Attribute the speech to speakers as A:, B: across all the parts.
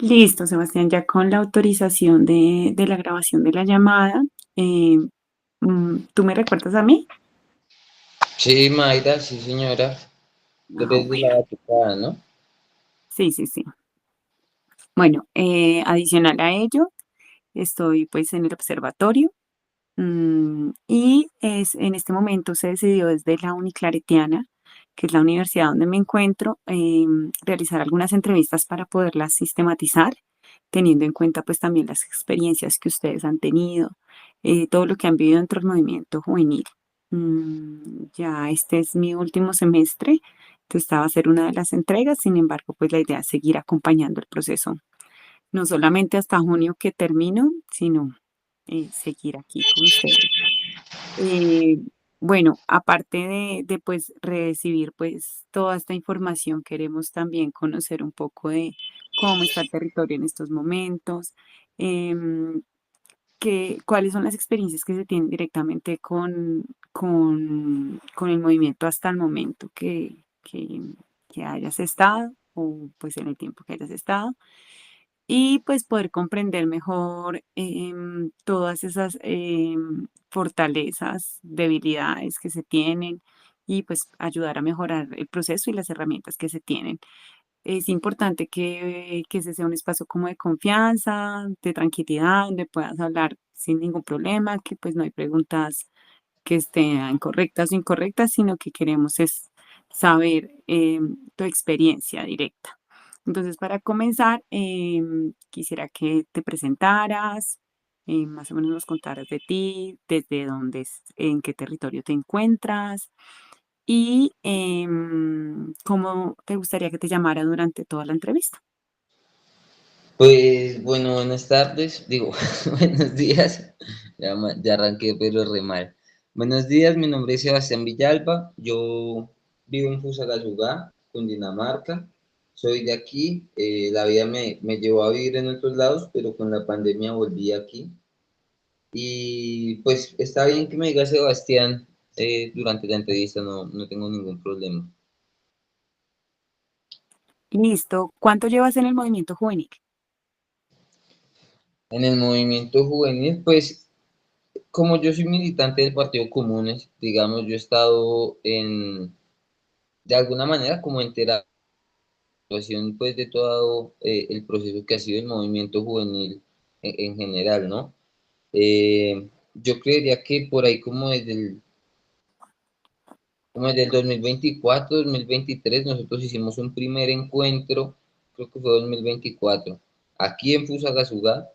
A: Listo, Sebastián, ya con la autorización de la grabación de la llamada, eh, ¿tú me recuerdas a mí?
B: Sí, Mayra, sí, señora. Tú
A: Ah,
B: eres de la
A: bueno,
B: batucada, ¿no?
A: sí, sí, sí. Bueno, adicional a ello, estoy pues en el observatorio y en este momento se decidió desde la Uniclaretiana, que es la universidad donde me encuentro, realizar algunas entrevistas para poderlas sistematizar, teniendo en cuenta pues también las experiencias que ustedes han tenido, todo lo que han vivido dentro del movimiento juvenil. Ya este es mi último semestre, entonces esta va a ser una de las entregas. Sin embargo, pues la idea es seguir acompañando el proceso, no solamente hasta junio que termino, sino seguir aquí con ustedes. Eh, bueno, aparte pues recibir pues toda esta información, queremos también conocer un poco de cómo está el territorio en estos momentos, em, cuáles son las experiencias que se tienen directamente con el movimiento hasta el momento que hayas estado, o pues en el tiempo que hayas estado, y pues poder comprender mejor todas esas fortalezas, debilidades que se tienen, y pues ayudar a mejorar el proceso y las herramientas que se tienen. Es importante que ese sea un espacio como de confianza, de tranquilidad, donde puedas hablar sin ningún problema, que pues no hay preguntas que estén correctas o incorrectas, sino que queremos es saber tu experiencia directa. Entonces, para comenzar, quisiera que te presentaras, más o menos nos contaras de ti, desde dónde, en qué territorio te encuentras y cómo te gustaría que te llamara durante toda la entrevista.
B: Pues bueno, buenas tardes, digo, buenos días. Ya arranqué, pero re mal. Buenos días, mi nombre es Sebastián Villalba. Yo vivo en Fusagasugá, Cundinamarca. Soy de aquí. La vida me llevó a vivir en otros lados, pero con la pandemia volví aquí. Y pues está bien que me diga Sebastián durante la entrevista, no tengo ningún problema.
A: Listo. ¿Cuánto llevas en el movimiento juvenil?
B: En el movimiento juvenil, pues como yo soy militante del Partido Comunes, digamos, yo he estado de alguna manera, como entera situación, pues, de todo el proceso que ha sido el movimiento juvenil en general, ¿no? Yo creería que por ahí como desde el 2024, 2023, nosotros hicimos un primer encuentro, creo que fue 2024, aquí en Fusagasugá,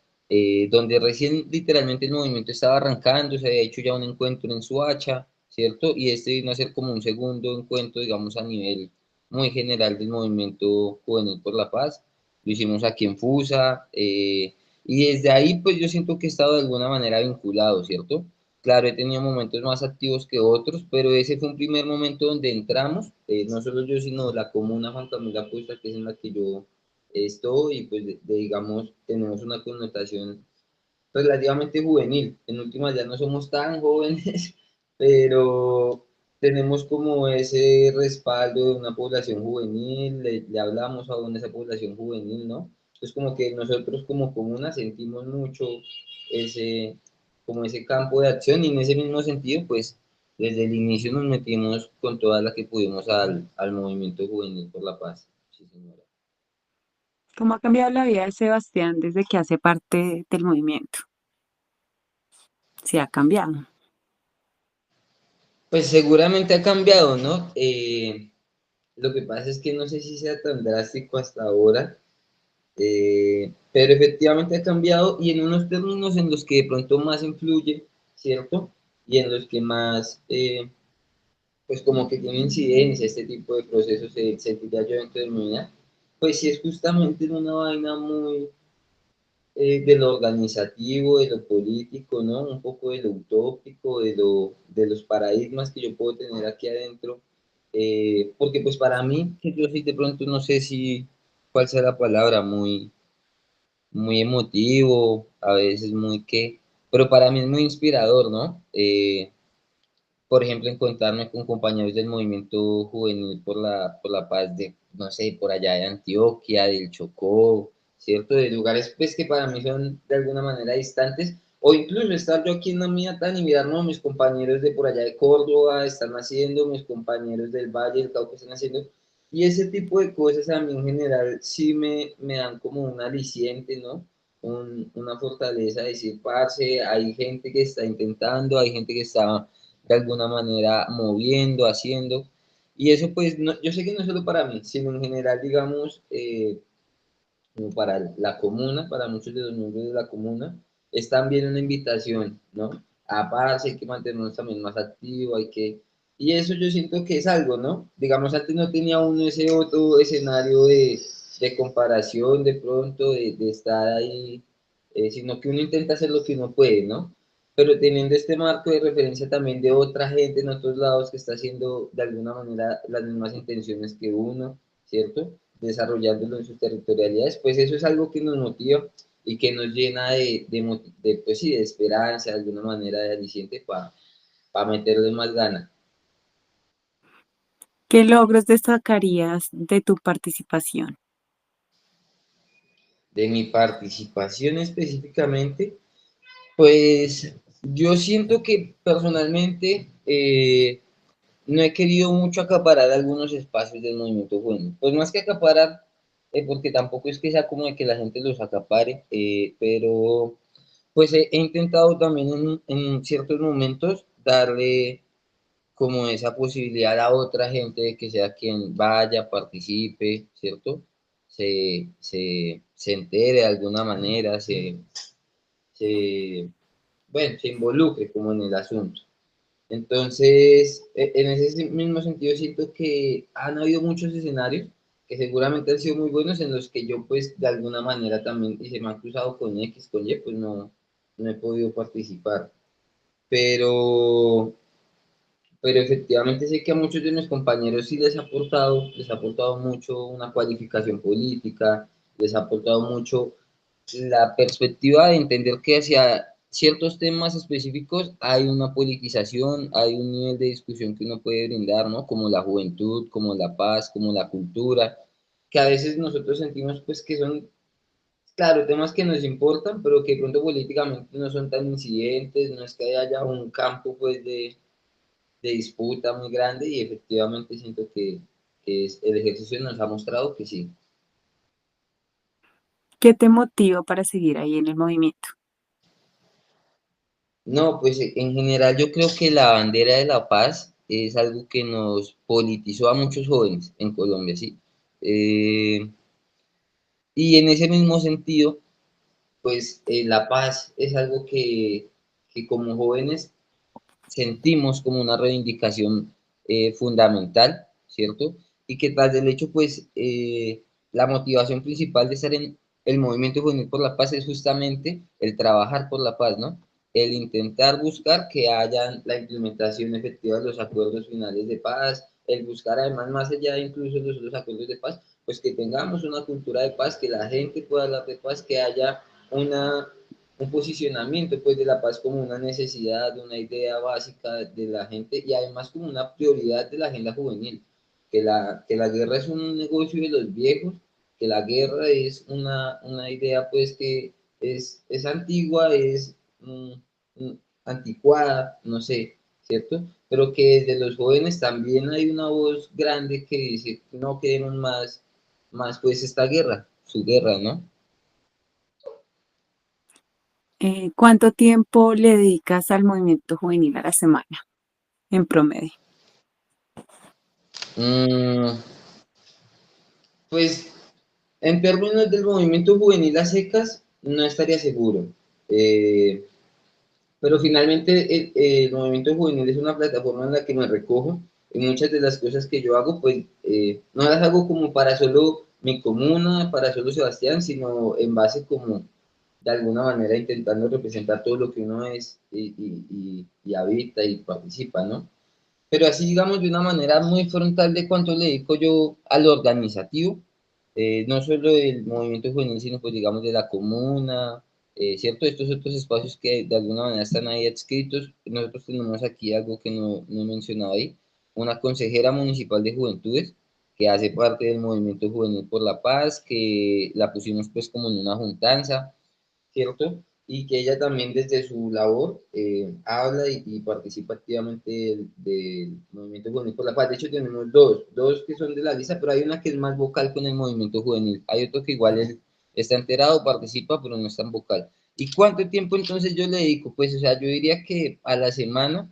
B: donde recién literalmente el movimiento estaba arrancando, se había hecho ya un encuentro en Suacha, ¿cierto? Y este vino a ser como un segundo encuentro, digamos, a nivel muy general del movimiento juvenil por la paz. Lo hicimos aquí en Fusa, y desde ahí pues yo siento que he estado de alguna manera vinculado, ¿cierto? Claro, he tenido momentos más activos que otros, pero ese fue un primer momento donde entramos, no solo yo, sino la comuna Juan Camilo Acosta, que es en la que yo estoy, y pues digamos, tenemos una connotación relativamente juvenil. En últimas ya no somos tan jóvenes, pero tenemos como ese respaldo de una población juvenil, le hablamos aún a esa población juvenil, ¿no? Es como que nosotros como comuna sentimos mucho ese, como ese campo de acción y en ese mismo sentido, pues desde el inicio nos metimos con toda la que pudimos al movimiento juvenil por la paz. Sí, señora.
A: ¿Cómo ha cambiado la vida de Sebastián desde que hace parte del movimiento? Sí, ha cambiado.
B: Pues seguramente ha cambiado, ¿no? Lo que pasa es que no sé si sea tan drástico hasta ahora, pero efectivamente ha cambiado y en unos términos en los que de pronto más influye, ¿cierto? Y en los que más, pues como que tiene incidencia este tipo de procesos, sentiría yo dentro de mi vida, pues sí es justamente en una vaina muy de lo organizativo, de lo político, ¿no? Un poco de lo utópico, de los paradigmas que yo puedo tener aquí adentro. Porque pues para mí, que yo sí de pronto no sé si, cuál sea la palabra, muy emotivo, a veces muy qué, pero para mí es muy inspirador, ¿no? Por ejemplo, encontrarme con compañeros del movimiento juvenil por la paz de, no sé, por allá de Antioquia, del Chocó, ¿cierto? De lugares pues que para mí son de alguna manera distantes, o incluso estar yo aquí en la mía tan y mirar, no, mis compañeros de por allá de Córdoba están haciendo, mis compañeros del Valle del Cauca están haciendo, y ese tipo de cosas a mí en general sí me dan como un aliciente, ¿no? Una fortaleza de decir, parce, hay gente que está intentando, hay gente que está de alguna manera moviendo, haciendo, y eso pues, yo sé que no es solo para mí, sino en general, digamos, como para la comuna, para muchos de los miembros de la comuna, es también una invitación, ¿no? A paz, hay que mantenernos también más activos, hay que... Y eso yo siento que es algo, ¿no? Digamos, antes no tenía uno ese otro escenario de comparación de pronto, de estar ahí, sino que uno intenta hacer lo que uno puede, ¿no? Pero teniendo este marco de referencia también de otra gente en otros lados que está haciendo de alguna manera las mismas intenciones que uno, ¿cierto? Desarrollándolo en sus territorialidades, pues eso es algo que nos motiva y que nos llena pues sí, de esperanza, de alguna manera de aliciente para meterle más ganas.
A: ¿Qué logros destacarías de tu participación?
B: De mi participación específicamente, pues yo siento que personalmente no he querido mucho acaparar algunos espacios del movimiento juvenil. Pues más que acaparar, porque tampoco es que sea como de que la gente los acapare, pero pues he intentado también en ciertos momentos darle como esa posibilidad a otra gente de que sea quien vaya, participe, ¿cierto? Se entere de alguna manera, se, bueno, se involucre como en el asunto. Entonces, en ese mismo sentido, siento que han habido muchos escenarios que seguramente han sido muy buenos en los que yo, pues, de alguna manera también, y se me han cruzado con X, con Y, pues no he podido participar. Pero, pero efectivamente sé que a muchos de mis compañeros sí les ha aportado mucho una cualificación política, les ha aportado mucho la perspectiva de entender que hacia ciertos temas específicos hay una politización, hay un nivel de discusión que uno puede brindar, ¿no? Como la juventud, como la paz, como la cultura, que a veces nosotros sentimos pues que son, claro, temas que nos importan, pero que de pronto políticamente no son tan incidentes, no es que haya un campo pues de disputa muy grande y efectivamente siento que el ejercicio nos ha mostrado que sí.
A: ¿Qué te motiva para seguir ahí en el movimiento?
B: No, pues en general yo creo que la bandera de la paz es algo que nos politizó a muchos jóvenes en Colombia, ¿sí? Eh, y en ese mismo sentido, pues la paz es algo que como jóvenes sentimos como una reivindicación fundamental, ¿cierto? Y que tras del hecho, pues, la motivación principal de estar en el movimiento juvenil por la paz es justamente el trabajar por la paz, ¿no? El intentar buscar que haya la implementación efectiva de los acuerdos finales de paz, el buscar además, más allá de incluso de los acuerdos de paz, pues que tengamos una cultura de paz, que la gente pueda hablar de paz, que haya una un posicionamiento pues de la paz como una necesidad, una idea básica de la gente y además como una prioridad de la agenda juvenil, que la guerra es un negocio de los viejos, que la guerra es una idea pues que es antigua, es anticuada, no sé, ¿cierto? Pero que desde los jóvenes también hay una voz grande que dice, no queremos más pues esta guerra, su guerra, ¿no?
A: ¿Cuánto tiempo le dedicas al movimiento juvenil a la semana en promedio?
B: Mm, Pues en términos del movimiento juvenil a secas, no estaría seguro. Eh, pero finalmente el movimiento juvenil es una plataforma en la que me recojo y muchas de las cosas que yo hago, pues no las hago como para solo mi comuna, para solo Sebastián, sino en base como de alguna manera intentando representar todo lo que uno es y habita y participa, ¿no? Pero así digamos de una manera muy frontal de cuánto le dedico yo al organizativo, no solo del movimiento juvenil, sino pues digamos de la comuna, ¿cierto? Estos otros espacios que de alguna manera están ahí adscritos. Nosotros tenemos aquí algo que no he mencionado ahí, una consejera municipal de juventudes, que hace parte del Movimiento Juvenil por la Paz, que la pusimos pues como en una juntanza, ¿cierto? Y que ella también desde su labor habla y participa activamente del Movimiento Juvenil por la Paz. De hecho, tenemos dos que son de la lista, pero hay una que es más vocal con el Movimiento Juvenil. Hay otro que igual él está enterado, participa, pero no es tan vocal. ¿Y cuánto tiempo entonces yo le dedico? Pues, o sea, yo diría que a la semana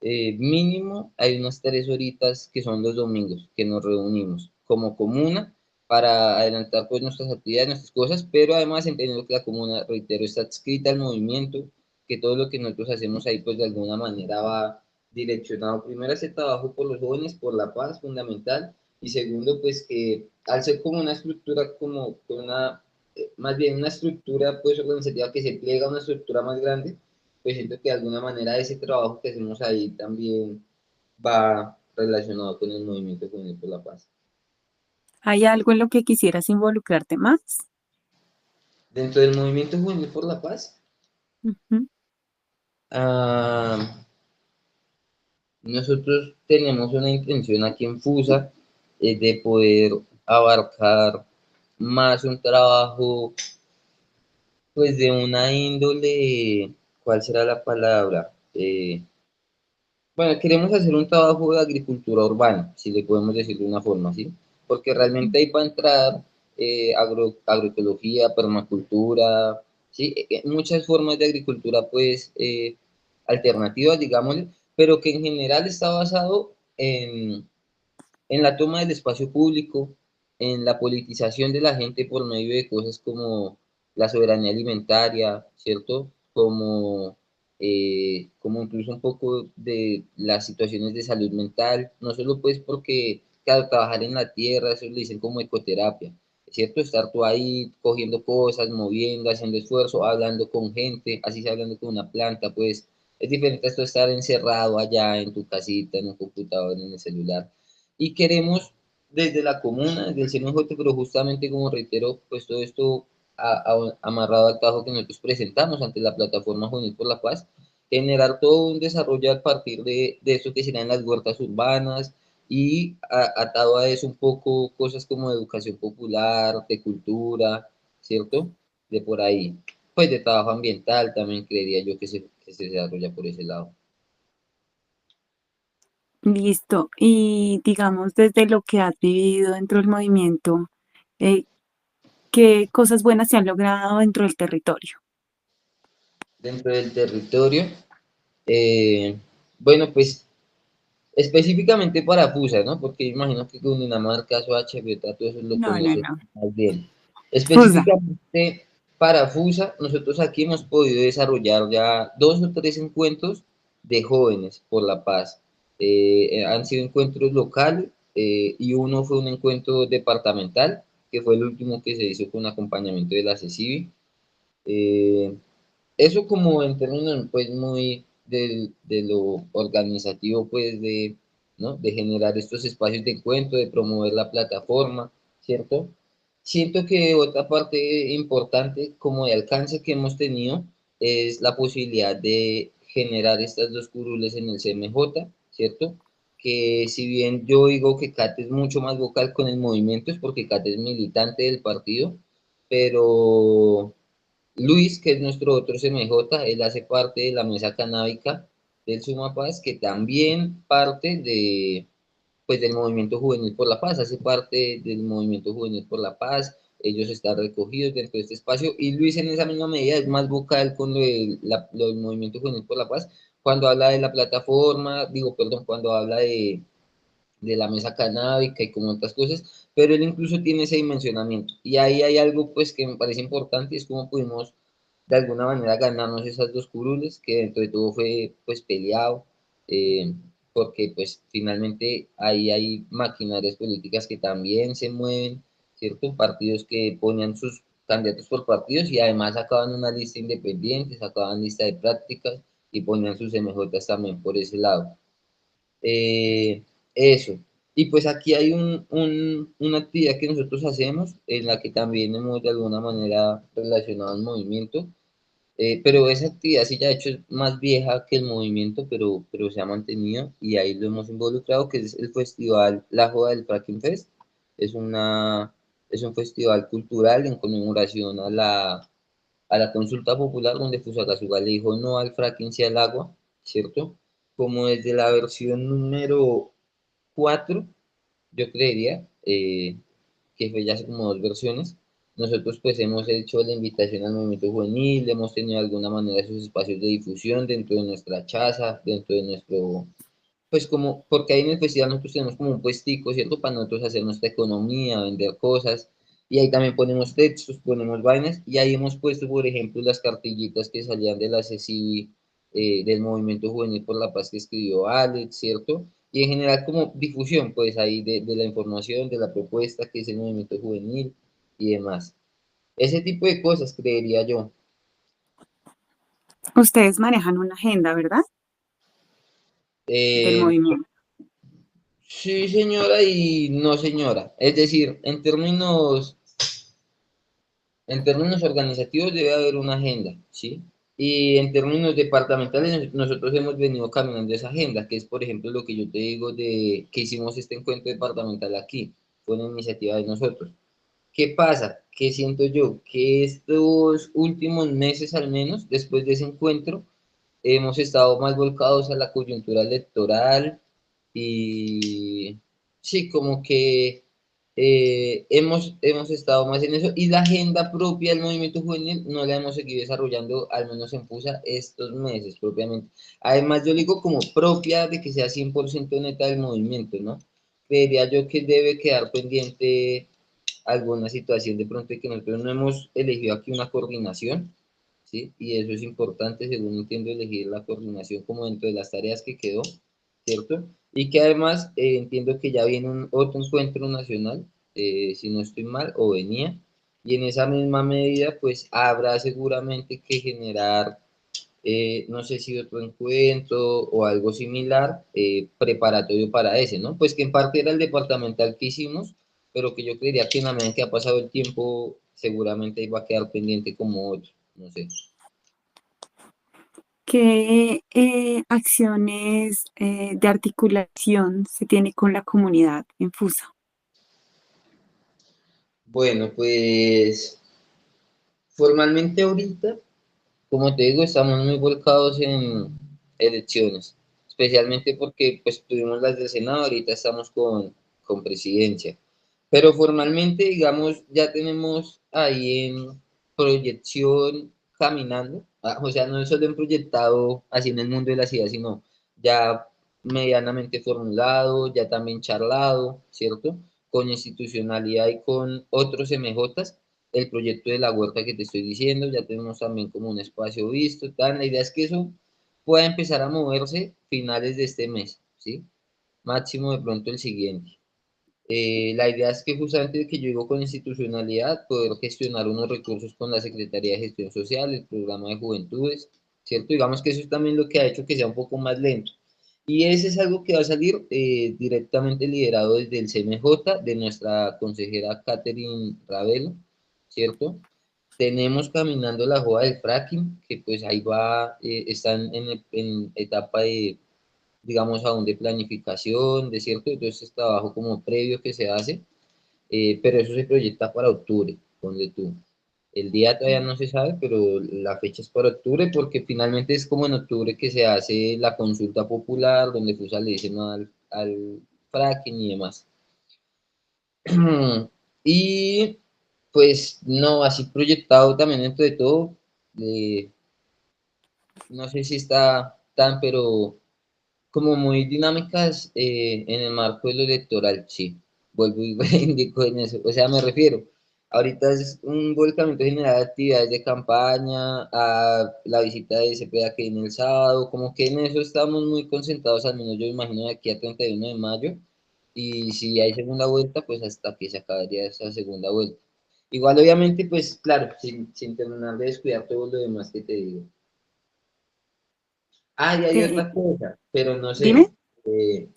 B: mínimo hay unas 3 horitas que son los domingos, que nos reunimos como comuna para adelantar pues nuestras actividades, nuestras cosas, pero además entendiendo que la comuna, reitero, está adscrita al movimiento, que todo lo que nosotros hacemos ahí pues de alguna manera va direccionado primero a ese trabajo por los jóvenes, por la paz fundamental, y segundo pues que al ser como una estructura, como una, más bien una estructura pues organizativa que se pliega a una estructura más grande, pues siento que de alguna manera ese trabajo que hacemos ahí también va relacionado con el movimiento juvenil por la paz.
A: ¿Hay algo en lo que quisieras involucrarte más?
B: Dentro del movimiento juvenil por la paz,
A: Ujú.
B: ah, nosotros tenemos una intención aquí en FUSA de poder abarcar más un trabajo pues de una índole, ¿cuál será la palabra? Bueno, queremos hacer un trabajo de agricultura urbana, si le podemos decir de una forma así, porque realmente ahí va a entrar agroecología, permacultura, ¿sí? Muchas formas de agricultura, pues, alternativas, digámosle, pero que en general está basado en la toma del espacio público, en la politización de la gente por medio de cosas como la soberanía alimentaria, ¿cierto? Como incluso un poco de las situaciones de salud mental, no solo pues porque, claro, trabajar en la tierra, eso le dicen como ecoterapia, ¿cierto? Estar tú ahí cogiendo cosas, moviendo, haciendo esfuerzo, hablando con gente, así sea hablando con una planta, pues es diferente a esto estar encerrado allá en tu casita, en un computador, en el celular y queremos desde la comuna, desde el CNJ, pero justamente como reitero, pues todo esto amarrado al trabajo que nosotros presentamos ante la plataforma Juvenil por la Paz, generar todo un desarrollo a partir de esto que serán las huertas urbanas y atado a eso un poco cosas como de educación popular, de cultura, ¿cierto? De por ahí. Pues de trabajo ambiental también creería yo que se desarrolla por ese lado.
A: Listo. Y digamos, desde lo que has vivido dentro del movimiento, eh, ¿qué cosas buenas se han logrado dentro del territorio?
B: Dentro del territorio, Eh, bueno, pues específicamente para FUSA, ¿no? Porque imagino que con Dinamarca, Soacha, Beta, todo eso lo
A: No, no,
B: conoces
A: no.
B: más bien.
A: Fusa.
B: Específicamente para FUSA, nosotros aquí hemos podido desarrollar ya 2 o 3 encuentros de jóvenes por la paz. Han sido encuentros locales y uno fue un encuentro departamental, que fue el último que se hizo con acompañamiento de la CECIBI. Eh, Eso como en términos pues muy de lo organizativo pues de, ¿no? De generar estos espacios de encuentro, de promover la plataforma, ¿cierto? Siento que otra parte importante como de alcance que hemos tenido es la posibilidad de generar estas dos curules en el CMJ, ¿cierto? Que si bien yo digo que Kate es mucho más vocal con el movimiento, es porque Kate es militante del partido, pero Luis, que es nuestro otro CMJ, él hace parte de la mesa canábica del Sumapaz, que también parte pues, del Movimiento Juvenil por la Paz, hace parte del Movimiento Juvenil por la Paz, ellos están recogidos dentro de este espacio, y Luis en esa misma medida es más vocal con lo del Movimiento Juvenil por la Paz, cuando habla de la plataforma, digo, perdón, cuando habla de la mesa canábica y como otras cosas, pero él incluso tiene ese dimensionamiento. Y ahí hay algo pues que me parece importante, es cómo pudimos de alguna manera ganarnos esas dos curules, que dentro de todo fue pues peleado, eh, porque pues finalmente ahí hay maquinarias políticas que también se mueven, ¿cierto? Partidos que ponían sus candidatos por partidos y además sacaban una lista independiente, sacaban lista de prácticas y ponían sus MJs también por ese lado. Eso. Y pues aquí hay una actividad que nosotros hacemos en la que también hemos de alguna manera relacionado al movimiento. Pero esa actividad sí ya de hecho es más vieja que el movimiento, pero se ha mantenido y ahí lo hemos involucrado, que es el festival La Joda del Fracking Fest. Es una, es un festival cultural en conmemoración a la consulta popular donde Fusagasugá le dijo no al fracking sí al agua, ¿cierto? Como desde la versión número 4 yo creería, que fue ya hace como dos versiones. Nosotros pues hemos hecho la invitación al movimiento juvenil, hemos tenido de alguna manera esos espacios de difusión dentro de nuestra chaza, dentro de nuestro, pues como, porque ahí en el festival nosotros tenemos como un puestico, ¿cierto? Para nosotros hacer nuestra economía, vender cosas, y ahí también ponemos textos, ponemos vainas, y ahí hemos puesto, por ejemplo, las cartillitas que salían de la CECIBI, del Movimiento Juvenil por la Paz que escribió Alex, ¿cierto? Y en general como difusión, pues ahí de la información, de la propuesta que es el Movimiento Juvenil y demás. Ese tipo de cosas, creería yo.
A: Ustedes manejan una agenda, ¿verdad? Del
B: Eh,
A: movimiento.
B: sí, señora, y no, señora. Es decir, en términos organizativos debe haber una agenda, ¿sí? Y en términos departamentales nosotros hemos venido caminando esa agenda, que es por ejemplo lo que yo te digo de que hicimos este encuentro departamental aquí, fue una iniciativa de nosotros. ¿Qué pasa? Que siento yo que estos últimos meses al menos, después de ese encuentro, hemos estado más volcados a la coyuntura electoral y sí, como que hemos estado más en eso y la agenda propia del movimiento juvenil no la hemos seguido desarrollando, al menos en FUSA, estos meses propiamente. Además, yo digo como propia de que sea 100% neta del movimiento, ¿no? Creería yo que debe quedar pendiente alguna situación de pronto de que nosotros no hemos elegido aquí una coordinación, ¿sí? Y eso es importante, según entiendo, elegir la coordinación como dentro de las tareas que quedó, ¿cierto? Y que además entiendo que ya viene otro encuentro nacional, si no estoy mal, o venía, y en esa misma medida, pues habrá seguramente que generar, no sé si otro encuentro o algo similar, preparatorio para ese, ¿no? Pues que en parte era el departamental que hicimos, pero que yo creería que en la medida que ha pasado el tiempo, seguramente iba a quedar pendiente como otro, no sé.
A: ¿Qué acciones de articulación se tiene con la comunidad en FUSA?
B: Bueno, pues formalmente ahorita, como te digo, estamos muy volcados en elecciones, especialmente porque pues tuvimos las del Senado, ahorita estamos con presidencia. Pero formalmente, digamos, ya tenemos ahí en proyección caminando, o sea, no es solo en proyectado así en el mundo de la ciudad, sino ya medianamente formulado, ya también charlado, ¿cierto? Con institucionalidad y con otros MJs, el proyecto de la huerta que te estoy diciendo, ya tenemos también como un espacio visto, tal, la idea es que eso pueda empezar a moverse finales de este mes, ¿sí? Máximo de pronto el siguiente. La idea es que justamente que yo digo con institucionalidad, poder gestionar unos recursos con la Secretaría de Gestión Social, el programa de juventudes, ¿cierto? Digamos que eso es también lo que ha hecho que sea un poco más lento. Y ese es algo que va a salir directamente liderado desde el CMJ, de nuestra consejera Catherine Ravelo, ¿cierto? Tenemos caminando la joda del fracking, que pues ahí va, están en etapa de digamos, aún de planificación, de cierto, entonces es trabajo como previo que se hace, pero eso se proyecta para octubre, ponle tú. El día todavía no se sabe, pero la fecha es para octubre porque finalmente es como en octubre que se hace la consulta popular, donde FUSA le dice no al fracking y demás. Y pues no, así proyectado también dentro de todo, eh, no sé si está tan, pero como muy dinámicas en el marco de lo electoral, sí. Vuelvo y indico en eso. O sea, me refiero, ahorita es un volcamiento general de actividades de campaña, a la visita de Cepeda que viene el sábado, como que en eso estamos muy concentrados, al menos yo imagino de aquí a 31 de mayo. Y si hay segunda vuelta, pues hasta que se acabaría esa segunda vuelta. Igual, obviamente, pues claro, sin terminar de descuidar todo lo demás que te digo. Ah, y hay
A: Eh,
B: otra cosa, pero no
A: Dime.
B: sé.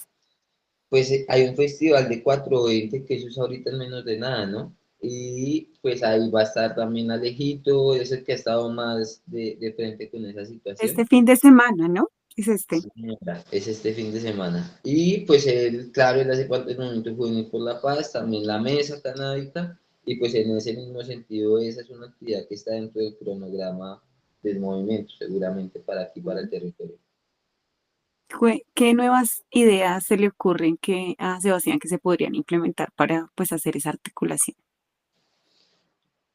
B: Pues hay un festival de 420 que eso es ahorita en menos de nada, ¿no? Y pues ahí va a estar también Alejito, es el que ha estado más de frente con esa situación.
A: Este fin de semana, ¿no? Es este.
B: Sí, señora, es este fin de semana. Y pues él, claro, él hace parte del Movimiento Juvenil por la Paz, también la mesa canábica, y pues en ese mismo sentido esa es una actividad que está dentro del cronograma del movimiento, seguramente para aquí, para el territorio.
A: ¿Qué nuevas ideas se le ocurren que a Sebastián que se podrían implementar para pues hacer esa articulación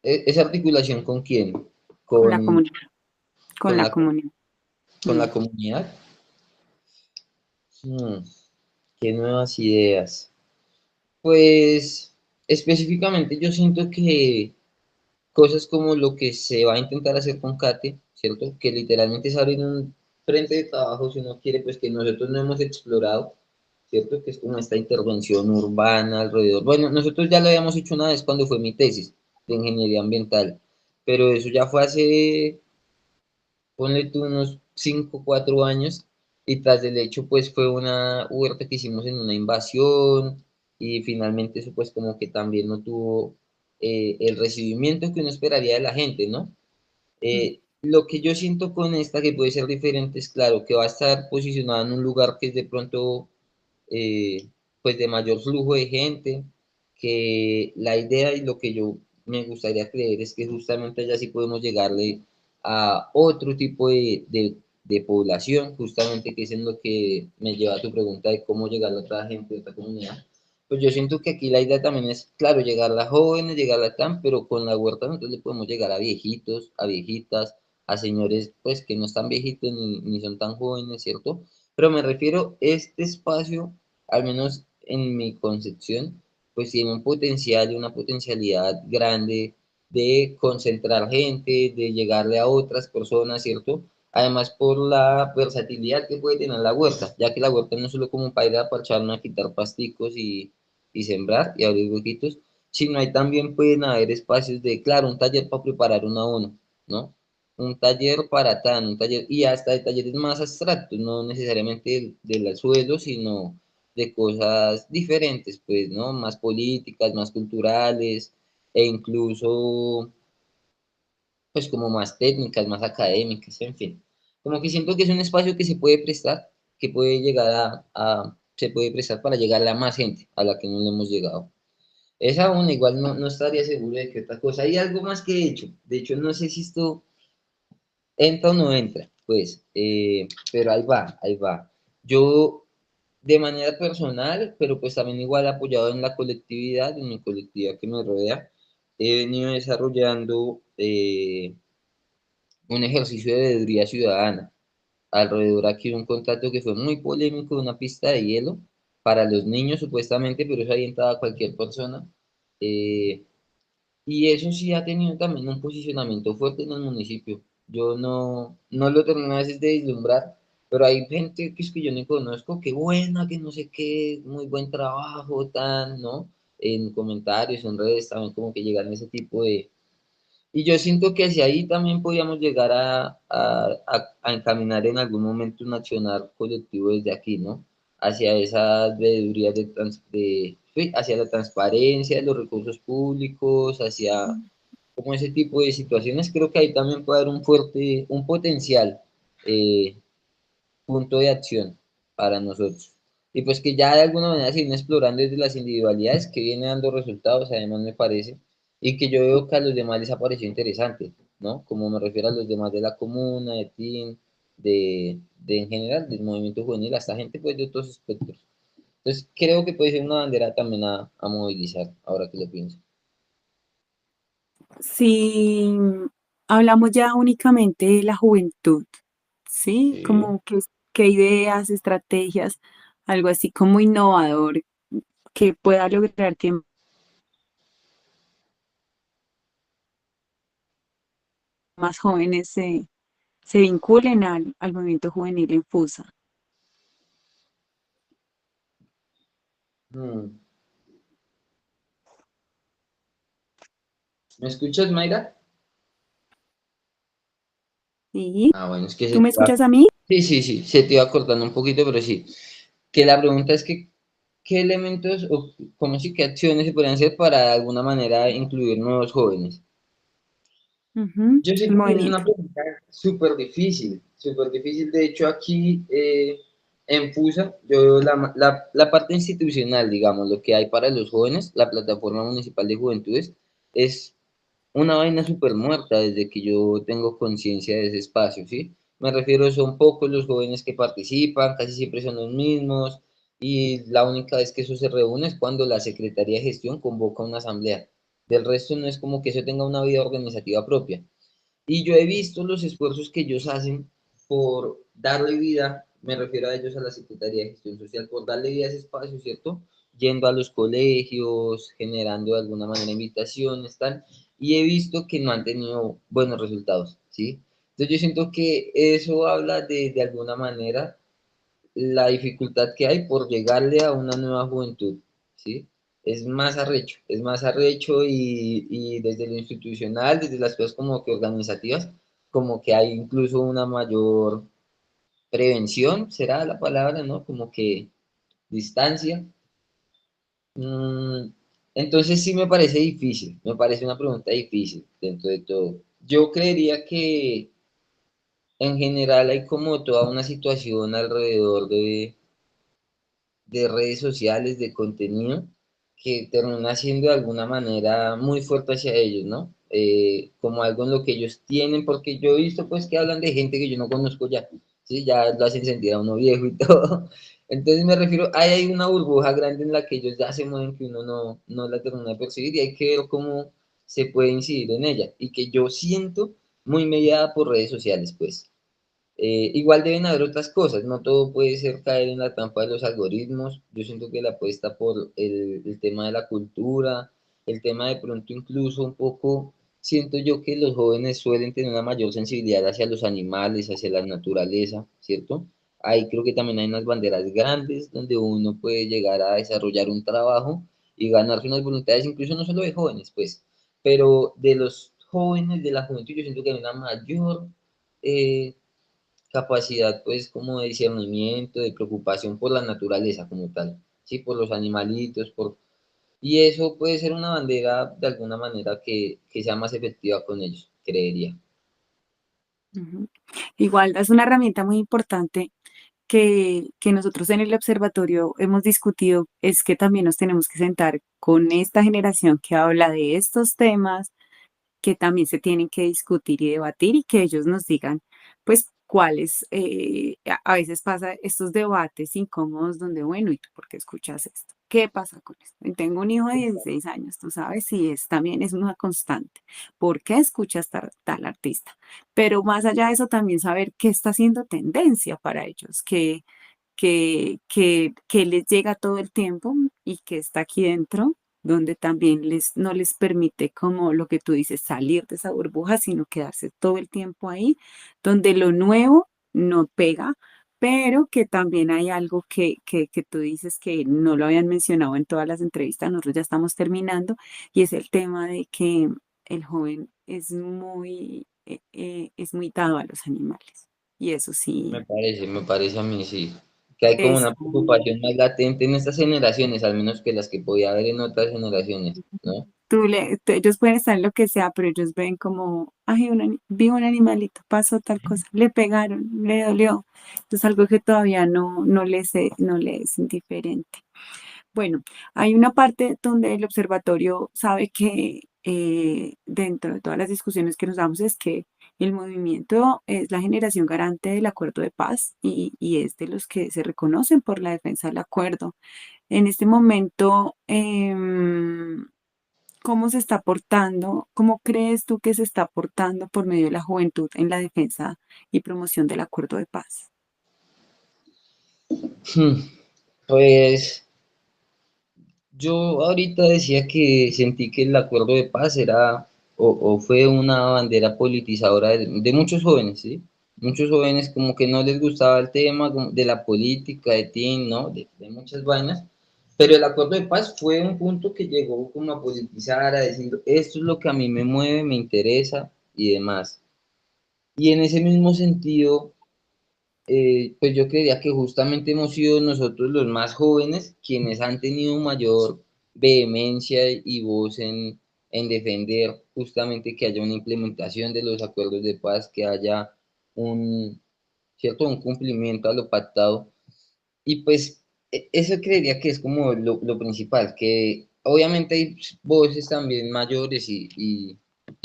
B: ¿Esa articulación con quién?
A: con la
B: Con,
A: comunidad, con
B: con
A: la
B: la,
A: comunidad?
B: con
A: Mm.
B: la comunidad. Hmm, ¿qué nuevas ideas? Pues específicamente yo siento que cosas como lo que se va a intentar hacer con Kate, ¿cierto? Que literalmente es abrir un frente de trabajo, si uno quiere, pues que nosotros no hemos explorado, ¿cierto? Que es como esta intervención urbana alrededor. Bueno, nosotros ya lo habíamos hecho una vez cuando fue mi tesis de ingeniería ambiental, pero eso ya fue hace, ponle tú unos 5 4 años, y tras del hecho, pues fue una huerta que hicimos en una invasión, y finalmente eso pues como que también no tuvo el recibimiento que uno esperaría de la gente, ¿no?
A: Mm.
B: Lo que yo siento con esta que puede ser diferente es claro que va a estar posicionada en un lugar que es de pronto pues de mayor flujo de gente, que la idea y lo que yo me gustaría creer es que justamente allá sí podemos llegarle a otro tipo de población, justamente que es en lo que me lleva a tu pregunta de cómo llegar a otra gente de otra comunidad. Pues yo siento que aquí la idea también es, claro, llegar a jóvenes, llegar a tan, pero con la huerta nosotros le podemos llegar a viejitos, a viejitas, a señores pues que no están viejitos ni son tan jóvenes, ¿cierto? Pero me refiero, este espacio, al menos en mi concepción, pues tiene un potencial y una potencialidad grande de concentrar gente, de llegarle a otras personas, ¿cierto? Además por la versatilidad que puede tener la huerta, ya que la huerta no es solo como para ir a parcharnos a quitar pasticos y sembrar y abrir huequitos, sino ahí también pueden haber espacios de, claro, un taller para preparar un abono, ¿no? Un taller para tan, un taller, y hasta de talleres más abstractos, no necesariamente del suelo, sino de cosas diferentes, pues, ¿no? Más políticas, más culturales, e incluso, pues, como más técnicas, más académicas, en fin. Como que siento que es un espacio que se puede prestar, que puede llegar se puede prestar para llegar a más gente a la que no le hemos llegado. Esa una, igual no estaría seguro de que otra cosa. Hay algo más que he hecho. De hecho, no sé si esto entra o no entra, pues, pero ahí va, ahí va. Yo, de manera personal, pero pues también igual apoyado en la colectividad, en mi colectividad que me rodea, he venido desarrollando un ejercicio de veeduría ciudadana. Alrededor aquí de un contrato que fue muy polémico de una pista de hielo para los niños supuestamente, pero eso ahí entraba cualquier persona. Eh, y eso sí ha tenido también un posicionamiento fuerte en el municipio. Yo no lo termino a veces de vislumbrar, pero hay gente que es que yo ni conozco, qué buena, que no sé qué, muy buen trabajo, tan, ¿no? En comentarios, en redes también como que llegan ese tipo de... Y yo siento que hacia ahí también podíamos llegar a encaminar en algún momento un accionar colectivo desde aquí, ¿no? Hacia esas veedurías sí, hacia la transparencia de los recursos públicos, hacia como ese tipo de situaciones, creo que ahí también puede haber un potencial eh, punto de acción para nosotros. Y pues que ya de alguna manera se viene explorando desde las individualidades que viene dando resultados, además me parece, y que yo veo que a los demás les ha parecido interesante, ¿no? Como me refiero a los demás de la comuna, de TIN, de en general, del movimiento juvenil, hasta gente pues de otros espectros. Entonces creo que puede ser una bandera también a movilizar, ahora que lo pienso.
A: Si hablamos ya únicamente de la juventud, ¿sí?
B: Sí.
A: Como que, qué ideas, estrategias, algo así como innovador que pueda lograr que más jóvenes se vinculen al movimiento juvenil en FUSA.
B: Mm. ¿Me escuchas, Mayra?
A: ¿Sí?
B: Ah, bueno, es que
A: ¿Tú me escuchas a mí?
B: sí, se te iba cortando un poquito, pero sí. Que la pregunta es que ¿qué elementos o cómo sí, qué acciones se podrían hacer para de alguna manera incluir nuevos jóvenes?
A: Ujú.
B: Yo
A: El
B: siento que es
A: movimiento.
B: una pregunta súper difícil, súper difícil. De hecho, aquí en FUSA, yo la parte institucional, digamos, lo que hay para los jóvenes, la Plataforma Municipal de Juventudes, es una vaina súper muerta desde que yo tengo conciencia de ese espacio, ¿sí? Me refiero, son pocos los jóvenes que participan, casi siempre son los mismos, y la única vez que eso se reúne es cuando la Secretaría de Gestión convoca una asamblea. Del resto no es como que eso tenga una vida organizativa propia. Y yo he visto los esfuerzos que ellos hacen por darle vida, me refiero a ellos, a la Secretaría de Gestión Social, por darle vida a ese espacio, ¿cierto? Yendo a los colegios, generando de alguna manera invitaciones, tal, y he visto que no han tenido buenos resultados, ¿sí? Entonces yo siento que eso habla de alguna manera la dificultad que hay por llegarle a una nueva juventud, ¿sí? Es más arrecho y desde lo institucional, desde las cosas como que organizativas, como que hay incluso una mayor prevención, será la palabra, ¿no? Como que distancia. Mm, entonces sí me parece difícil, me parece una pregunta difícil dentro de todo. Yo creería que en general hay como toda una situación alrededor de redes sociales, de contenido, que termina siendo de alguna manera muy fuerte hacia ellos, ¿no? Como algo en lo que ellos tienen, porque yo he visto pues que hablan de gente que yo no conozco ya, ¿sí? Ya lo hacen sentir a uno viejo y todo. Entonces me refiero, hay una burbuja grande en la que ellos ya se mueven que uno no la termina de percibir y hay que ver cómo se puede incidir en ella y que yo siento muy mediada por redes sociales, pues. Igual deben haber otras cosas, no todo puede ser caer en la trampa de los algoritmos. Yo siento que la apuesta por el tema de la cultura, el tema de pronto incluso un poco, siento yo que los jóvenes suelen tener una mayor sensibilidad hacia los animales, hacia la naturaleza, ¿cierto? Ahí creo que también hay unas banderas grandes donde uno puede llegar a desarrollar un trabajo y ganarse unas voluntades, incluso no solo de jóvenes, pues, pero de los jóvenes, de la juventud, yo siento que hay una mayor... eh, capacidad pues como de discernimiento, de preocupación por la naturaleza como tal, ¿sí? Por los animalitos, por... Y eso puede ser una bandera de alguna manera que sea más efectiva con ellos, creería.
A: Ujú. Igual es una herramienta muy importante que nosotros en el observatorio hemos discutido, es que también nos tenemos que sentar con esta generación que habla de estos temas, que también se tienen que discutir y debatir y que ellos nos digan, pues, cuáles, a veces pasa estos debates incómodos donde, bueno, ¿y tú por qué escuchas esto? ¿Qué pasa con esto? Y tengo un hijo de 16 años, tú sabes, y es también es una constante. ¿Por qué escuchas tal artista? Pero más allá de eso, también saber qué está haciendo tendencia para ellos, que les llega todo el tiempo y que está aquí dentro, donde también no les permite, como lo que tú dices, salir de esa burbuja, sino quedarse todo el tiempo ahí, donde lo nuevo no pega, pero que también hay algo que tú dices que no lo habían mencionado en todas las entrevistas, nosotros ya estamos terminando, y es el tema de que el joven es muy dado a los animales. Y eso sí,
B: Me parece a mí, sí, que hay como
A: es
B: una preocupación más latente en estas generaciones, al menos que las que podía haber en otras generaciones, ¿no?
A: ellos pueden estar en lo que sea, pero ellos ven como, ay, vi un animalito, pasó tal cosa, le pegaron, le dolió. Es algo que todavía no le es indiferente. Bueno, hay una parte donde el observatorio sabe que dentro de todas las discusiones que nos damos es que el movimiento es la generación garante del acuerdo de paz y es de los que se reconocen por la defensa del acuerdo. En este momento, ¿cómo se está aportando? ¿Cómo crees tú que se está aportando por medio de la juventud en la defensa y promoción del acuerdo de paz?
B: Hmm, Pues yo ahorita decía que sentí que el acuerdo de paz era o fue una bandera politizadora de muchos jóvenes, ¿sí? Muchos jóvenes como que no les gustaba el tema como de la política, de ti, ¿no? De muchas vainas, pero el acuerdo de paz fue un punto que llegó como a politizar, a decir, esto es lo que a mí me mueve, me interesa y demás. Y en ese mismo sentido, Pues yo creería que justamente hemos sido nosotros los más jóvenes quienes han tenido mayor vehemencia y voz en defender justamente que haya una implementación de los acuerdos de paz, que haya un, ¿cierto? Un cumplimiento a lo pactado. Y pues eso creería que es como lo principal, que obviamente hay voces también mayores y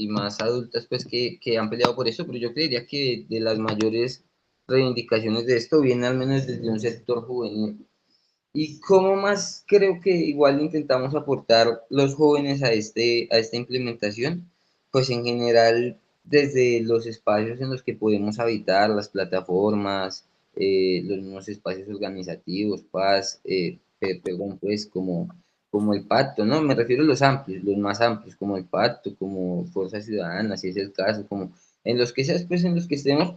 B: más adultas pues que han peleado por eso, pero yo creería que de las mayores reivindicaciones de esto viene al menos desde un sector juvenil. ¿Y cómo más creo que igual intentamos aportar los jóvenes a esta implementación? Pues en general, desde los espacios en los que podemos habitar, las plataformas, los mismos espacios organizativos, paz, perdón, pues como el pacto, ¿no? Me refiero a los amplios, los más amplios, como el pacto, como Fuerza Ciudadana, si es el caso, como en los que seas, pues en los que estemos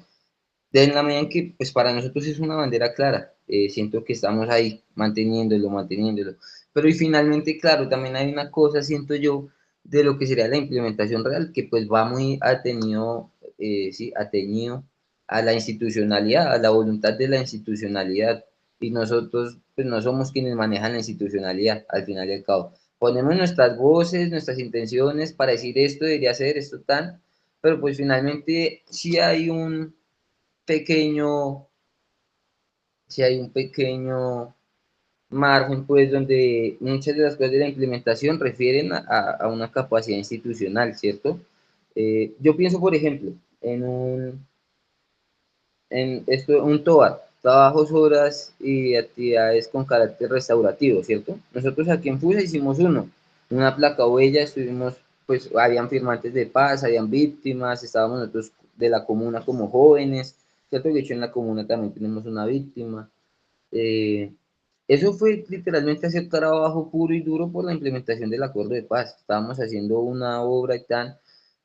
B: de en la medida en que, pues para nosotros es una bandera clara, siento que estamos ahí manteniéndolo, manteniéndolo. Pero y finalmente, claro, también hay una cosa, siento yo, de lo que sería la implementación real, que pues va muy atenido, sí, atenido a la institucionalidad, a la voluntad de la institucionalidad. Y nosotros, pues no somos quienes manejan la institucionalidad, al final y al cabo. Ponemos nuestras voces, nuestras intenciones para decir esto debería ser, esto tan, pero pues finalmente sí hay un pequeño, si hay un pequeño margen, pues, donde muchas de las cosas de la implementación refieren a una capacidad institucional, ¿cierto? Yo pienso, por ejemplo, en esto, un TOA, trabajos, horas y actividades con carácter restaurativo, ¿cierto? Nosotros aquí en FUSA hicimos uno, una placa huella, estuvimos, pues, habían firmantes de paz, habían víctimas, estábamos nosotros de la comuna como jóvenes, ¿cierto? De hecho, en la comuna también tenemos una víctima. Eh, Eso fue literalmente hacer trabajo puro y duro por la implementación del acuerdo de paz. Estábamos haciendo una obra y tal,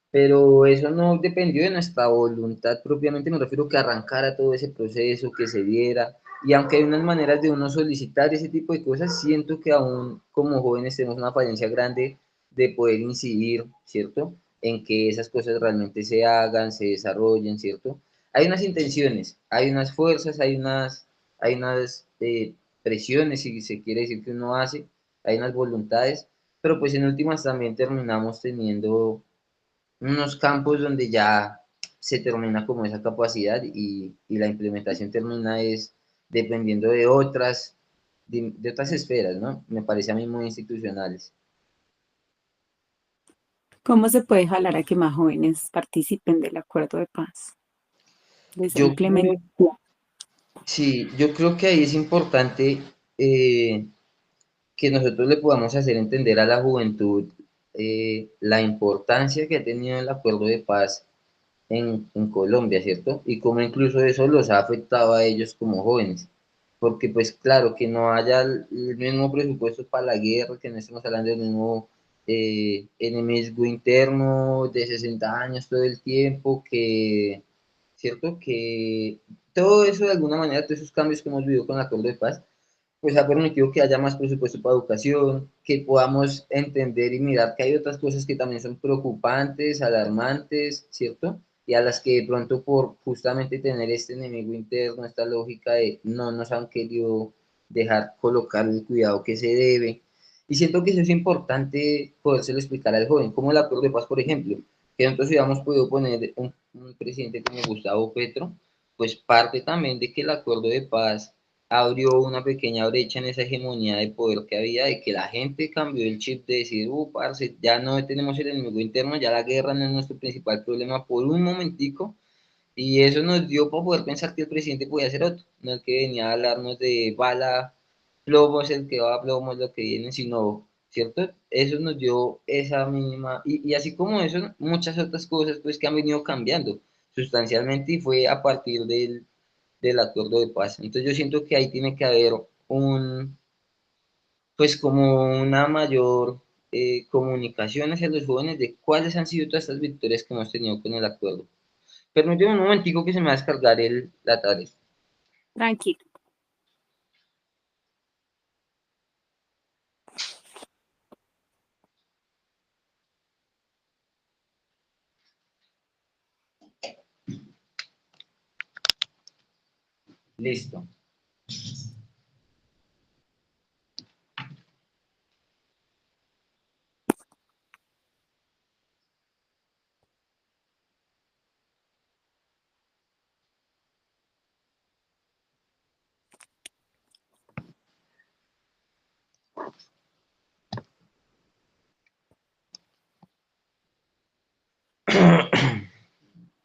B: pero eso no dependió de nuestra voluntad propiamente, me refiero que arrancara todo ese proceso, que se diera, y aunque hay unas maneras de uno solicitar ese tipo de cosas, siento que aún como jóvenes tenemos una falencia grande de poder incidir, ¿cierto? En que esas cosas realmente se hagan, se desarrollen, ¿cierto? Hay unas intenciones, hay unas fuerzas, hay unas presiones, si se quiere decir que uno hace, hay unas voluntades, pero pues en últimas también terminamos teniendo unos campos donde ya se termina como esa capacidad y la implementación termina es dependiendo de otras esferas, ¿no? Me parece a mí muy institucionales.
A: ¿Cómo se puede jalar a que más jóvenes participen del acuerdo de paz, de esa
B: Yo creo,
A: implementación?
B: sí, yo creo que ahí es importante que nosotros le podamos hacer entender a la juventud la importancia que ha tenido el acuerdo de paz en Colombia, ¿cierto? Y cómo incluso eso los ha afectado a ellos como jóvenes. Porque pues claro, que no haya el mismo presupuesto para la guerra, que no estemos hablando del mismo enemigo interno de 60 años todo el tiempo, que, ¿cierto? Que todo eso de alguna manera, todos esos cambios que hemos vivido con el acuerdo de paz, pues ha permitido que haya más presupuesto para educación, que podamos entender y mirar que hay otras cosas que también son preocupantes, alarmantes, ¿cierto? Y a las que de pronto por justamente tener este enemigo interno, esta lógica de no nos han querido dejar colocar el cuidado que se debe. Y siento que eso es importante podérselo explicar al joven, como el acuerdo de paz, por ejemplo, que nosotros hubiéramos podido poner un presidente como Gustavo Petro, pues parte también de que el acuerdo de paz abrió una pequeña brecha en esa hegemonía de poder que había, de que la gente cambió el chip de decir, parce, ya no tenemos el enemigo interno, ya la guerra no es nuestro principal problema por un momentico, y eso nos dio para poder pensar que el presidente podía ser otro, no el que venía a hablarnos de bala, plomo es el que va, plomo es lo que viene, sino, ¿cierto? Eso nos dio esa mínima, y así como eso, muchas otras cosas pues que han venido cambiando sustancialmente y fue a partir del acuerdo de paz. Entonces yo siento que ahí tiene que haber pues como una mayor comunicación hacia los jóvenes de cuáles han sido todas estas victorias que hemos tenido con el acuerdo. Permíteme un momentico que se me va a descargar la tarea.
A: Tranquilo.
B: Listo.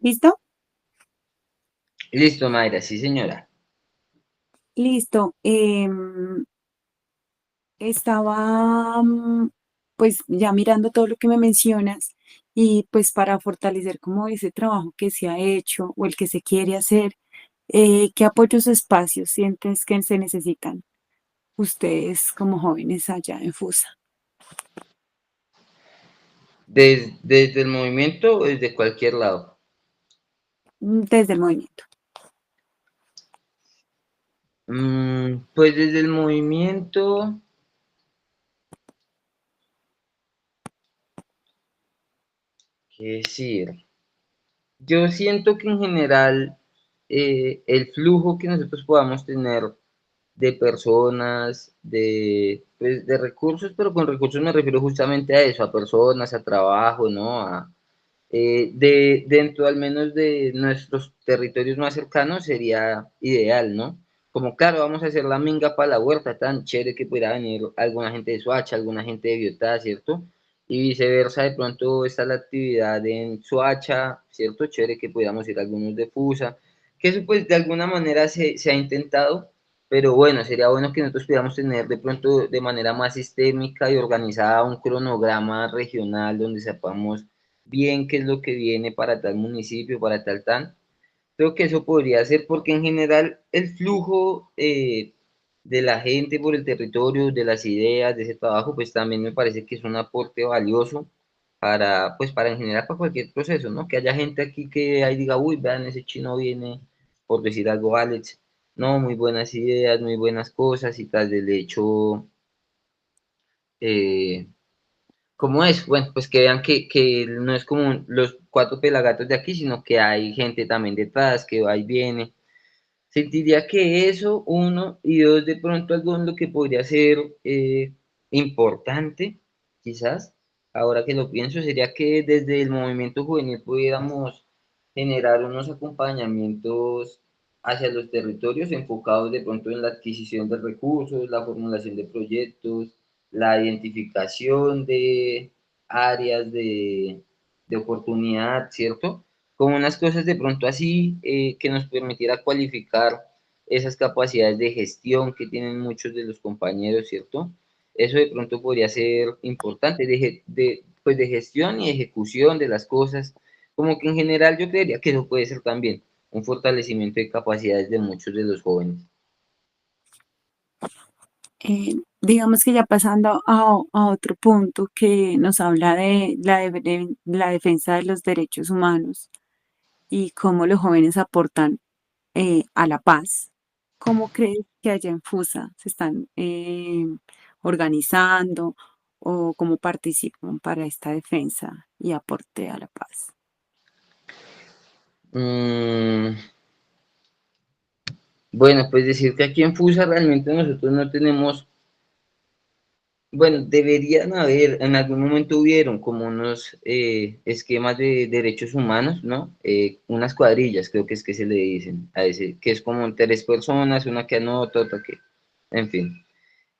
A: ¿Listo?
B: Listo, Mayra, sí, señora.
A: Listo. Estaba pues ya mirando todo lo que me mencionas y pues para fortalecer como ese trabajo que se ha hecho o el que se quiere hacer, ¿qué apoyos o espacios sientes que se necesitan ustedes como jóvenes allá en FUSA?
B: Desde el movimiento o desde cualquier lado.
A: Desde el movimiento.
B: Pues desde el movimiento, qué decir. Yo siento que en general el flujo que nosotros podamos tener de personas, pues, de recursos, pero con recursos me refiero justamente a eso, a personas, a trabajo, ¿no? Dentro al menos de nuestros territorios más cercanos sería ideal, ¿no? Como claro, vamos a hacer la minga para la huerta, tan chévere que pudiera venir alguna gente de Soacha, alguna gente de Biotá, ¿cierto? Y viceversa, de pronto está la actividad en Soacha, ¿cierto? Chévere que pudiéramos ir algunos de Fusa, que eso pues de alguna manera se ha intentado, pero bueno, sería bueno que nosotros pudiéramos tener de pronto de manera más sistémica y organizada un cronograma regional donde sepamos bien qué es lo que viene para tal municipio, para tal tan. Creo que eso podría ser porque en general el flujo de la gente por el territorio, de las ideas, de ese trabajo, pues también me parece que es un aporte valioso para, pues para en general para cualquier proceso, ¿no? Que haya gente aquí que ahí diga, uy, vean, ese chino viene, por decir algo, Alex, no, muy buenas ideas, muy buenas cosas y tal, del hecho, eh, ¿cómo es? Bueno, pues que vean que no es como los cuatro pelagatos de aquí, sino que hay gente también detrás, que va y viene. Sentiría que eso, uno, y dos, de pronto algo en lo que podría ser importante, quizás, ahora que lo pienso, sería que desde el movimiento juvenil pudiéramos generar unos acompañamientos hacia los territorios enfocados de pronto en la adquisición de recursos, la formulación de proyectos, la identificación de áreas de oportunidad, ¿cierto? Como unas cosas de pronto así que nos permitiera cualificar esas capacidades de gestión que tienen muchos de los compañeros, ¿cierto? Eso de pronto podría ser importante, pues de gestión y ejecución de las cosas, como que en general yo creería que eso puede ser también un fortalecimiento de capacidades de muchos de los jóvenes.
A: Digamos que ya pasando a otro punto que nos habla de la defensa de los derechos humanos y cómo los jóvenes aportan a la paz. ¿Cómo crees que allá en FUSA se están organizando o cómo participan para esta defensa y aporte a la paz?
B: Mm, bueno, pues decir que aquí en FUSA realmente nosotros no tenemos. Bueno, deberían haber, en algún momento hubieron como unos esquemas de derechos humanos, ¿no? Unas cuadrillas, creo que es que se le dicen a ese, que es como tres personas, una que anota, otra que, en fin.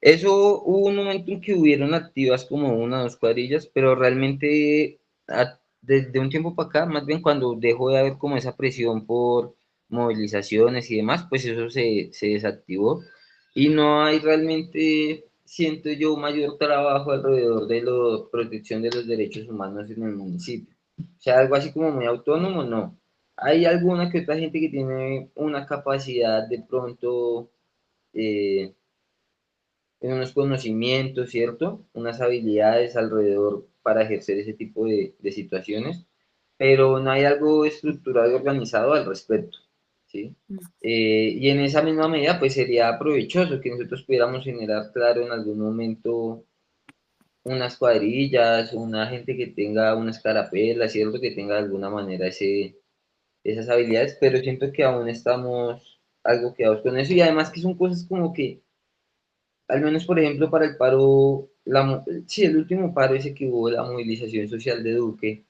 B: Eso hubo un momento en que hubieron activas como una o dos cuadrillas, pero realmente desde un tiempo para acá, más bien cuando dejó de haber como esa presión por movilizaciones y demás, pues eso se desactivó y no hay realmente, siento yo, mayor trabajo alrededor de la protección de los derechos humanos en el municipio. O sea, algo así como muy autónomo, no. Hay alguna que otra gente que tiene una capacidad de pronto eh, unos conocimientos, ¿cierto? Unas habilidades alrededor para ejercer ese tipo de situaciones, pero no hay algo estructurado y organizado al respecto, ¿sí? Y en esa misma medida, pues sería provechoso que nosotros pudiéramos generar, claro, en algún momento unas cuadrillas, una gente que tenga una escarapela, ¿cierto? Que tenga de alguna manera esas habilidades, pero siento que aún estamos algo quedados con eso, y además que son cosas como que, al menos por ejemplo para el paro, sí, el último paro ese que hubo, la movilización social de Duque,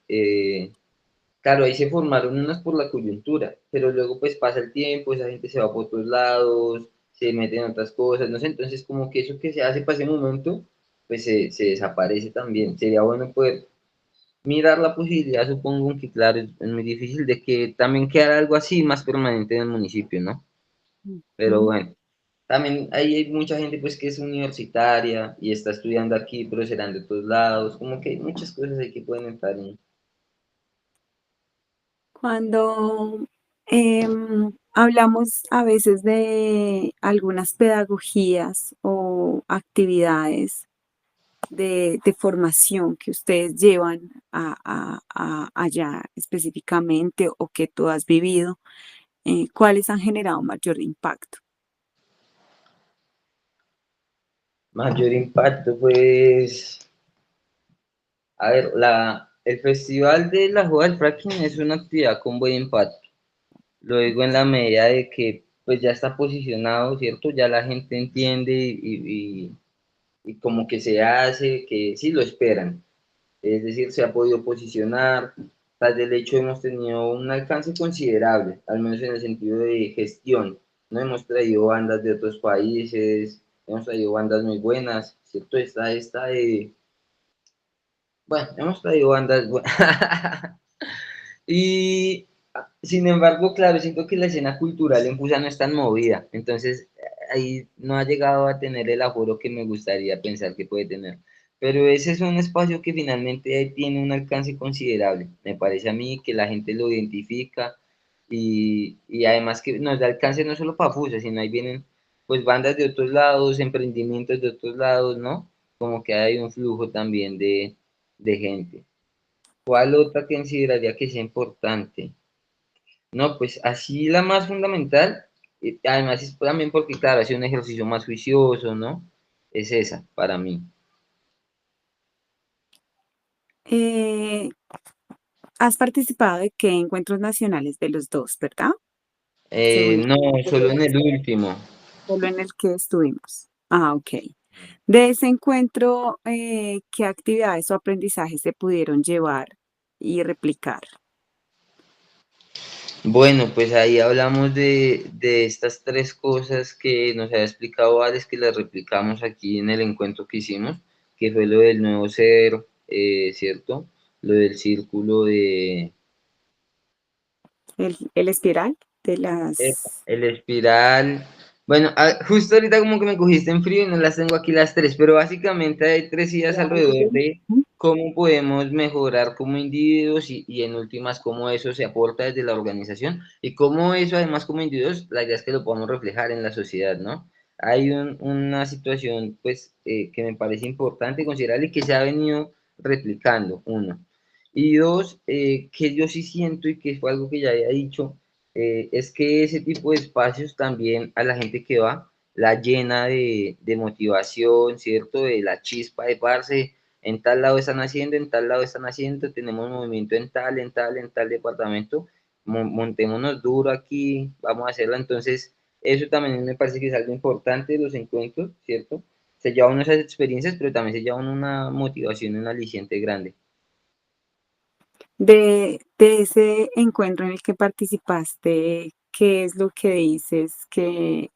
B: claro, ahí se formaron unas por la coyuntura, pero luego pues pasa el tiempo, esa gente se va por otros lados, se mete en otras cosas, no sé, entonces como que eso que se hace para ese momento, pues se desaparece también. Sería bueno poder mirar la posibilidad, supongo que claro, es muy difícil de que también quedara algo así más permanente en el municipio, ¿no? Pero
A: Ujú.
B: bueno, también ahí hay mucha gente pues que es universitaria y está estudiando aquí, pero serán de otros lados, como que hay muchas cosas ahí que pueden estar en...
A: Cuando hablamos a veces de algunas pedagogías o actividades de formación que ustedes llevan allá específicamente o que tú has vivido, ¿cuáles han generado mayor impacto?
B: Mayor impacto, pues, a ver, el Festival de la Joda del Fracking es una actividad con buen impacto. Lo digo en la medida de que pues ya está posicionado, ¿cierto? Ya la gente entiende y como que se hace, que sí lo esperan. Es decir, se ha podido posicionar. Tras del hecho hemos tenido un alcance considerable, al menos en el sentido de gestión. No hemos traído bandas de otros países, hemos traído bandas muy buenas, ¿cierto? Esta de bueno, hemos traído bandas buenas. Y sin embargo, claro, siento que la escena cultural en Fusa no es tan movida. Entonces, ahí no ha llegado a tener el aforo que me gustaría pensar que puede tener. Pero ese es un espacio que finalmente tiene un alcance considerable. Me parece a mí que la gente lo identifica y además que nos da alcance no solo para Fusa, sino ahí vienen pues bandas de otros lados, emprendimientos de otros lados, ¿no? Como que hay un flujo también de gente. ¿Cuál otra consideraría que sea importante? No, pues así la más fundamental, además es también porque, claro, hace un ejercicio más juicioso, ¿no? Es esa, para mí.
A: Eh, ¿Has participado de qué encuentros nacionales de los dos, verdad? Según
B: No, solo en el último.
A: solo en el que estuvimos. Ah, ok. De ese encuentro, ¿qué actividades o aprendizajes se pudieron llevar y replicar?
B: Bueno, pues ahí hablamos de estas tres cosas que nos había explicado Alex, que las replicamos aquí en el encuentro que hicimos, que fue lo del nuevo ser, ¿cierto? Lo del círculo de,
A: El espiral de
B: epa,
A: las...
B: el espiral. Bueno, justo ahorita como que me cogiste en frío y no las tengo aquí las tres, pero básicamente hay tres ideas alrededor de cómo podemos mejorar como individuos y en últimas cómo eso se aporta desde la organización y cómo eso además como individuos, la idea es que lo podamos reflejar en la sociedad, ¿no? Hay una situación pues que me parece importante considerar y que se ha venido replicando, uno. Y dos, que yo sí siento y que fue algo que ya había dicho, es que ese tipo de espacios también a la gente que va la llena de motivación, ¿cierto? De la chispa de parce, en tal lado están haciendo, en tal lado están haciendo, tenemos movimiento en tal departamento, montémonos duro aquí, vamos a hacerlo. Entonces, eso también me parece que es algo importante de los encuentros, ¿cierto? Se lleva uno esas experiencias, pero también se lleva uno una motivación, un aliciente grande.
A: De ese encuentro en el que participaste, ¿qué es lo que dices que,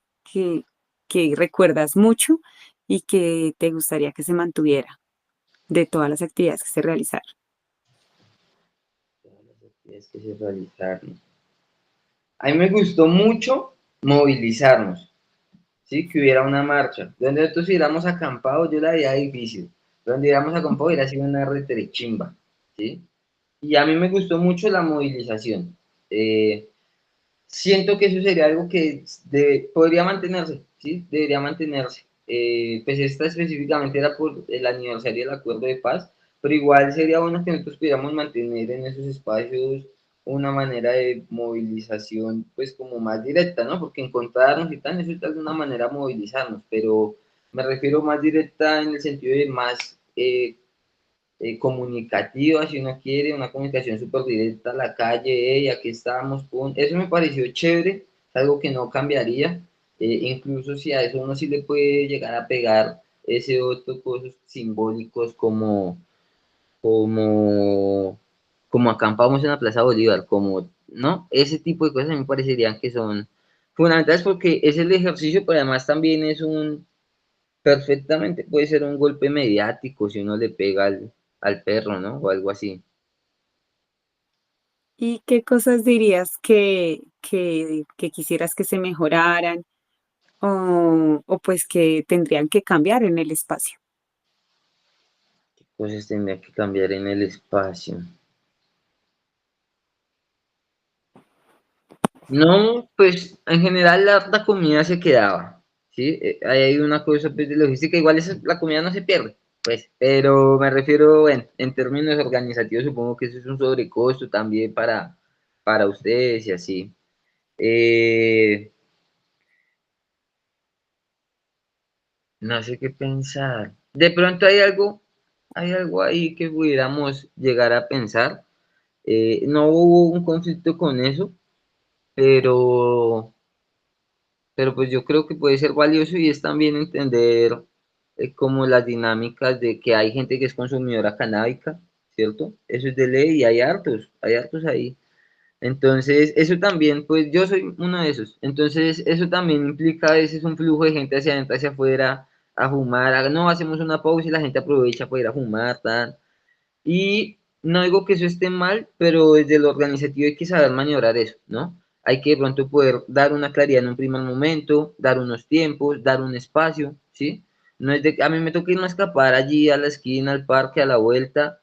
A: que recuerdas mucho y que te gustaría que se mantuviera de todas las actividades que se realizaron?
B: Todas las actividades que se realizaron. A mí me gustó mucho movilizarnos, ¿sí? Que hubiera una marcha. Donde nosotros hubiéramos acampado, yo la veía difícil. Donde hubiéramos acampado hubiera sido una retrechimba, ¿sí? Y a mí me gustó mucho la movilización. Eh, Siento que eso sería algo que podría mantenerse, ¿sí? Debería mantenerse. Pues esta específicamente era por el aniversario del acuerdo de paz, pero igual sería bueno que nosotros pudiéramos mantener en esos espacios una manera de movilización, pues como más directa, ¿no? Porque encontrarnos y tal, eso es de alguna manera movilizarnos, pero me refiero más directa en el sentido de más comunicativa, si uno quiere, una comunicación súper directa a la calle, hey, aquí estamos, pum. Eso me pareció chévere, es algo que no cambiaría. Incluso si a eso uno sí le puede llegar a pegar ese otro cosas simbólicos como, como acampamos en la Plaza Bolívar, como, ¿no? Ese tipo de cosas a mí me parecerían que son fundamentales porque es el ejercicio, pero además también es perfectamente puede ser un golpe mediático si uno le pega al perro, ¿no? O algo así.
A: ¿Y qué cosas dirías que quisieras que se mejoraran o pues que tendrían que cambiar en el espacio?
B: Cosas tendría que cambiar en el espacio. No, pues en general la comida se quedaba, ¿sí? Ahí hay una cosa pues, de logística, igual la comida no se pierde, pues, pero me refiero, en términos organizativos, supongo que eso es un sobrecosto también para ustedes y así. Eh, no sé qué pensar. De pronto hay algo ahí que pudiéramos llegar a pensar. No hubo un conflicto con eso, pero pues yo creo que puede ser valioso y es también entender como las dinámicas de que hay gente que es consumidora canábica, ¿cierto? Eso es de ley y hay hartos ahí. Entonces, eso también, pues yo soy uno de esos. Entonces, eso también implica a veces un flujo de gente hacia adentro, hacia afuera, a fumar. No, hacemos una pausa y la gente aprovecha para ir a fumar, tal. Y no digo que eso esté mal, pero desde lo organizativo hay que saber maniobrar eso, ¿no? Hay que de pronto poder dar una claridad en un primer momento, dar unos tiempos, dar un espacio, ¿sí? No es de a mí me toca irme a escapar allí a la esquina, al parque, a la vuelta,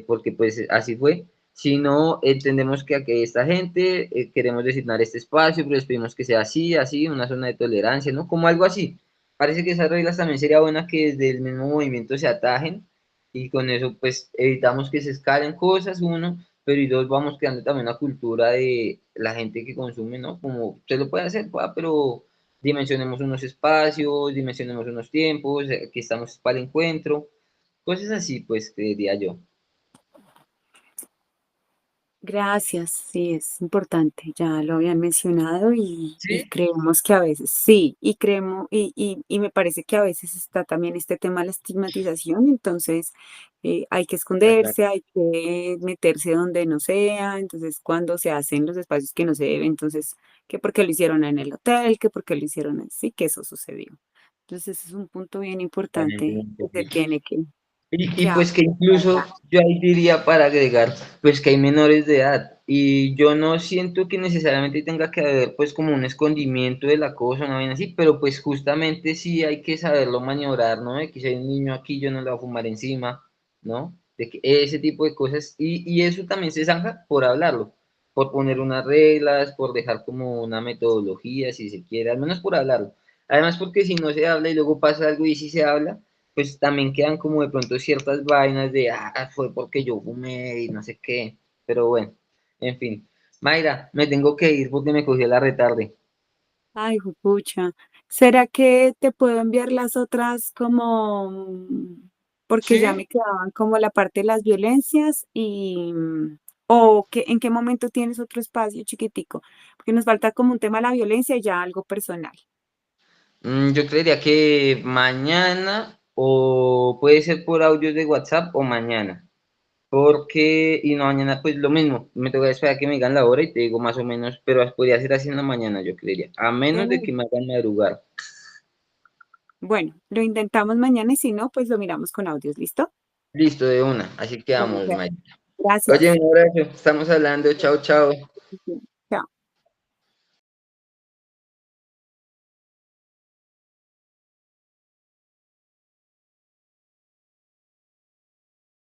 B: porque pues así fue, sino entendemos que aquí esta gente, queremos designar este espacio, pero les pedimos que sea así, así, una zona de tolerancia, ¿no? Como algo así. Parece que esas reglas también sería buena que desde el mismo movimiento se atajen y con eso pues evitamos que se escalen cosas, uno, pero y dos, vamos creando también una cultura de la gente que consume, ¿no? Como usted lo puede hacer, pero dimensionemos unos espacios, dimensionemos unos tiempos, que estamos para el encuentro, cosas así, pues, creería yo.
A: Gracias, sí, es importante, ya lo habían mencionado y
B: Sí,
A: creemos que a veces sí, y creemos, y me parece que a veces está también este tema de la estigmatización, entonces hay que esconderse, hay que meterse donde no sea, entonces cuando se hacen los espacios que no se deben, entonces, que porque lo hicieron en el hotel, que porque lo hicieron así, que eso sucedió. Entonces ese es un punto bien importante que se
B: exactamente.
A: tiene
B: Y
A: que
B: pues que incluso
A: hablar.
B: yo ahí diría para agregar, pues que hay menores de edad y yo no siento que necesariamente tenga que haber pues como un escondimiento de la cosa, una vaina así, pero pues justamente sí hay que saberlo maniobrar, ¿no? De que si hay un niño aquí yo no le voy a fumar encima, ¿no? De que ese tipo de cosas y eso también se zanja por hablarlo, por poner unas reglas, por dejar como una metodología si se quiere, al menos por hablarlo. Además porque si no se habla y luego pasa algo y si se habla pues también quedan como de pronto ciertas vainas de, fue porque yo fumé y no sé qué, pero bueno, en fin. Mayra, me tengo que ir porque me cogió la retarde.
A: Ay, jupucha. ¿Será que te puedo enviar las otras como, porque ya
B: Sí,
A: me quedaban como la parte de las violencias o que, en qué momento tienes otro espacio chiquitico? Porque nos falta como un tema de la violencia y ya algo personal.
B: yo creería que mañana o puede ser por audios de WhatsApp o mañana. Porque, y no, mañana pues lo mismo, me toca esperar que me digan la hora y te digo más o menos, pero podría ser así en la mañana, yo creería, a menos de que
A: Uh,
B: me hagan madrugar.
A: bueno, lo intentamos mañana y si no, pues lo miramos con audios, ¿listo?
B: Listo, de una, así
A: Bueno,
B: quedamos, Mayra. Oye,
A: gracias.
B: un abrazo, estamos hablando, chao, chao.